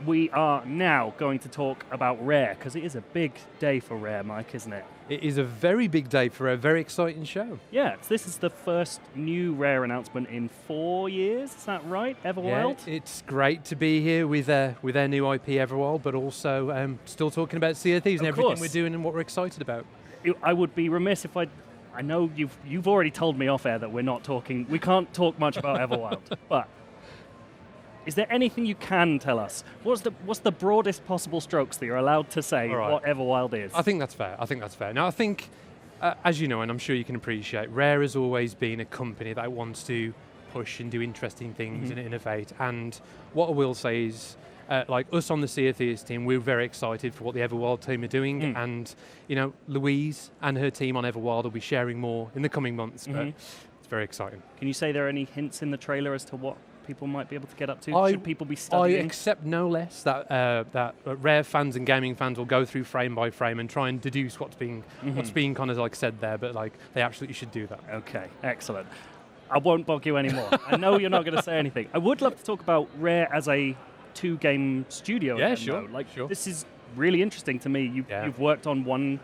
we are now going to talk about Rare, because it is a big day for Rare, Mike, isn't it? It is a very big day for a very exciting show. Yeah, this is the first new Rare announcement in 4 years, is that right, Everwild? Yeah, it's great to be here with their new IP Everwild, but also still talking about Sea of Thieves and everything we're doing and what we're excited about. I would be remiss if I know you've already told me off air that we can't talk much about Everwild, but is there anything you can tell us? What's the broadest possible strokes that you're allowed to say what Everwild is? I think that's fair. Now, I think, as you know, and I'm sure you can appreciate, Rare has always been a company that wants to push and do interesting things and innovate. And what I will say is, like us on the Sea of Thieves team, we're very excited for what the Everwild team are doing. And, you know, Louise and her team on Everwild will be sharing more in the coming months, but it's very exciting. Can you say there are any hints in the trailer as to what people might be able to get up to? Should people be studying? I accept no less that Rare fans and gaming fans will go through frame by frame and try and deduce what's being kind of like said there, but like they absolutely should do that. Okay, excellent. I won't bug you anymore. I know you're not going to say anything. I would love to talk about Rare as a 2-game studio. Yeah, again, sure. Though. This is really interesting to me. You've worked on one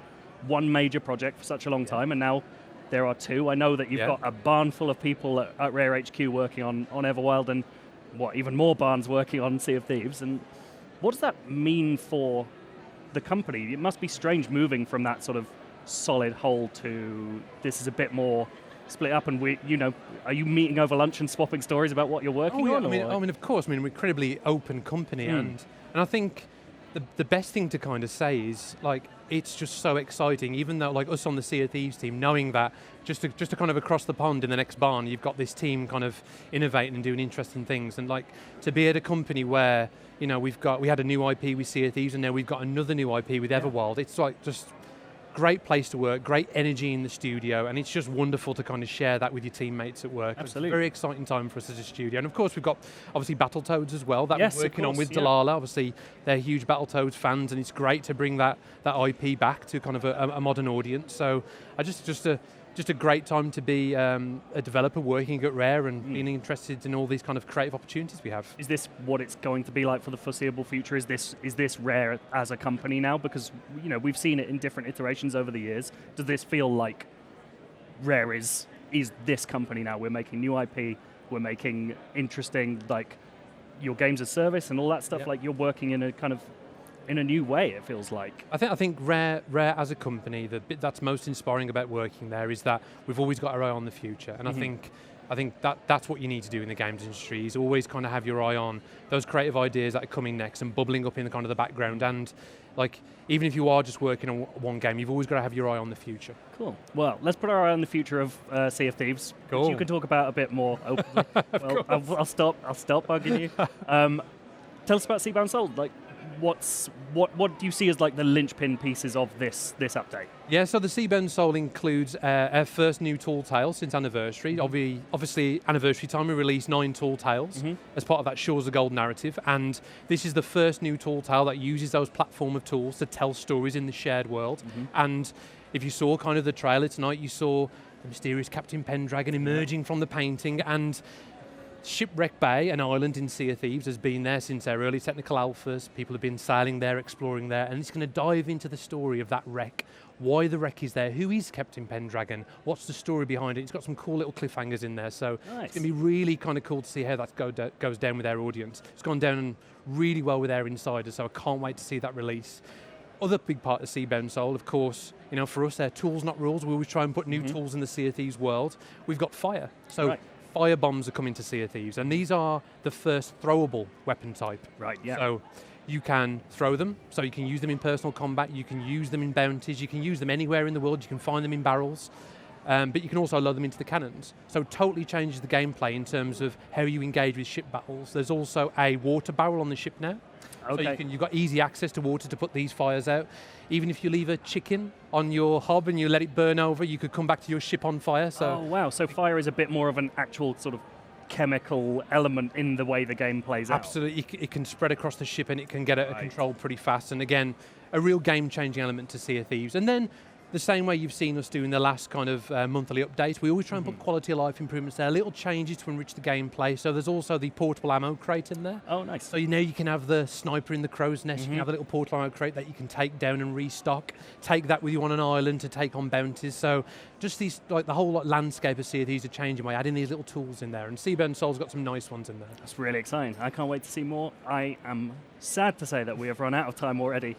major project for such a long time, and now there are 2. I know that you've got a barn full of people at Rare HQ working on Everwild, and even more barns working on Sea of Thieves. And what does that mean for the company? It must be strange moving from that sort of solid whole to this is a bit more split up. And are you meeting over lunch and swapping stories about what you're working on? I mean, of course. I mean, we're an incredibly open company, and I think the best thing to kind of say is like it's just so exciting, even though like us on the Sea of Thieves team, knowing that just to kind of across the pond in the next barn, you've got this team kind of innovating and doing interesting things, and like to be at a company where we had a new IP with Sea of Thieves, and now we've got another new IP with Everwild. It's like just great place to work, great energy in the studio, and it's just wonderful to kind of share that with your teammates at work. Absolutely. It's a very exciting time for us as a studio. And of course we've got obviously Battletoads as well that we're working on with Delilah. Obviously they're huge Battletoads fans, and it's great to bring that IP back to kind of a modern audience. So just a great time to be a developer working at Rare and being interested in all these kind of creative opportunities we have. Is this what it's going to be like for the foreseeable future? Is this Rare as a company now? Because we've seen it in different iterations over the years. Does this feel like Rare is this company now? We're making new IP. We're making interesting like your games as service and all that stuff. Like you're working in a kind of in a new way, it feels like. I think Rare as a company, the bit that's most inspiring about working there is that we've always got our eye on the future, and I think that's what you need to do in the games industry, is always kind of have your eye on those creative ideas that are coming next and bubbling up in the kind of the background. And like even if you are just working on one game, you've always got to have your eye on the future. Cool. Well, let's put our eye on the future of Sea of Thieves, which you can talk about a bit more openly. Well, I'll stop bugging you. Tell us about Seabound Soul. Like, what do you see as like the linchpin pieces of this update? Yeah, so the Seabound Soul includes our first new Tall Tale since Anniversary. Obviously, Anniversary time we released 9 Tall Tales as part of that Shores of Gold narrative, and this is the first new Tall Tale that uses those platform of tools to tell stories in the shared world. And if you saw kind of the trailer tonight, you saw the mysterious Captain Pendragon emerging from the painting, and Shipwreck Bay, an island in Sea of Thieves, has been there since their early technical alphas. People have been sailing there, exploring there, and it's going to dive into the story of that wreck, why the wreck is there, who is Captain Pendragon, what's the story behind it. It's got some cool little cliffhangers in there, so It's going to be really kind of cool to see how that goes down with their audience. It's gone down really well with their insiders, so I can't wait to see that release. Other big part of Seabound Soul, of course, for us, they're tools, not rules. We always try and put new tools in the Sea of Thieves world. We've got fire, so fire bombs are coming to Sea of Thieves, and these are the first throwable weapon type. Right, yeah. So you can throw them, so you can use them in personal combat, you can use them in bounties, you can use them anywhere in the world, you can find them in barrels, but you can also load them into the cannons. So totally changes the gameplay in terms of how you engage with ship battles. There's also a water barrel on the ship now. Okay. So you've got easy access to water to put these fires out. Even if you leave a chicken on your hob and you let it burn over, you could come back to your ship on fire. So oh wow, so fire is a bit more of an actual sort of chemical element in the way the game plays out. Absolutely, it can spread across the ship and it can get out of control pretty fast. And again, a real game-changing element to Sea of Thieves. And then the same way you've seen us do in the last kind of monthly update, we always try and put quality of life improvements there, little changes to enrich the gameplay. So there's also the portable ammo crate in there. Oh, nice. So you can have the sniper in the crow's nest, you can have the little portable ammo crate that you can take down and restock, take that with you on an island to take on bounties. So just these, like the whole landscape of Sea of Thieves are changing by adding these little tools in there, and Seaburn Soul's got some nice ones in there. That's really exciting. I can't wait to see more. I am sad to say that we have run out of time already.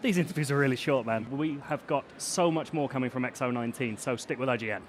These interviews are really short, man. We have got so much more coming from X019, so stick with IGN.